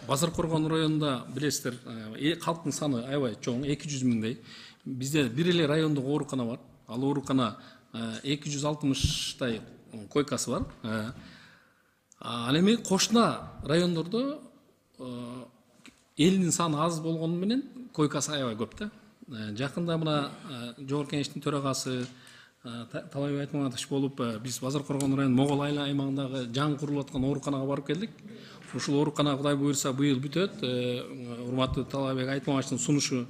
Базар Коргон районунда билесиздер, калктын саны аябай чоң, 200 миңдей. Бизде бир эле райондук оорукана бар. Ал оорукана 260 койкасы бар. Ал эми кошуна райондордо элдин саны аз болгону менен койкасы аябай көп да. Жакында мына Жогорку Кеңештин төрагасы Талайбек Айтматович болуп, биз Базар Коргон районунун Могол айыл аймагындагы жаңы курулуп аткан ооруканага барып келдик. Ушул оорукана Кудай буйрса быйыл бүтөт. Урматтуу Талайбек Айтматовичтин сунушу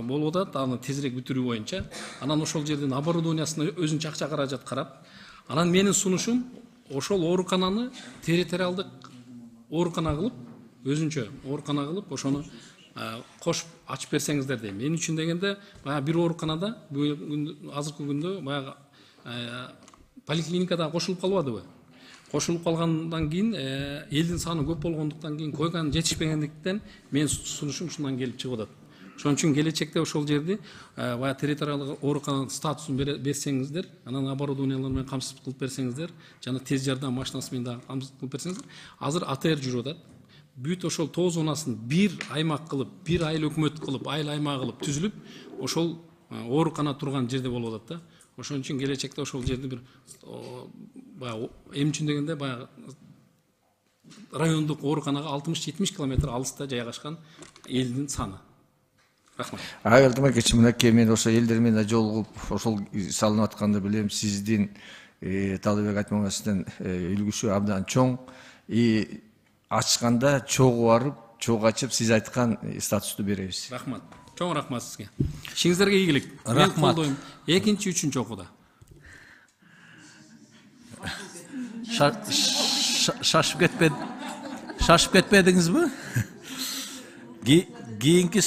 болуп атат, аны тезирээк бүтүрүү боюнча. Анан ошол жердин оборудованиясына өзүнчө акча каражат карап, анан менин сунушум ошол оорукананы территориалдык оорукана кылып, өзүнчө оорукана кылып, ошону кошуп ачып берсеңиздер дейм. Мен үчүн дегенде, баягы бир ооруканада азыркы күндө баягы поликлиникада кошулуп калбадыбы? Кошулуп калгандан кийин элдин саны көп болгондуктан кийин койканын жетишпегендиктен мен сунушум ушундан келип чыгып атат. Ошон үчүн келечекте ошол жерди баягы территориалдык оорукананын статусун берсеңиздер, анан оборудованиялар менен камсыз кылып берсеңиздер, жана тез жардам машинасы менен дагы камсыз кылып берсеңиздер. Азыр АТР жүрүп атат. Бүт ошол 9 зонасын бир аймак кылып, бир айыл өкмөт кылып, айыл аймагы кылып түзүлүп, ошол оорукана турган жерде болуп атат да. Ошон үчүн келечекте ошол жерди бир баягы эми үчүн дегенде баягы райондук ооруканага 60-70 километр алыста жайгашкан элдин саны. Рахмат. Алтымбек мынакей мен ошо элдер менен жолугуп ошол салынып атканды билем. Сиздин Талайбек Айтматовичтин үлгүсү абдан чоң. Ачканда чогуу барып, чогуу ачып, сиз айткан статусту беребиз. Рахмат. Чоң рахмат сизге. Ишиңиздерге ийгилик. Рахмат. Экинчи, үчүнчү окууда. Шашып кетпедиңизби? Кийинки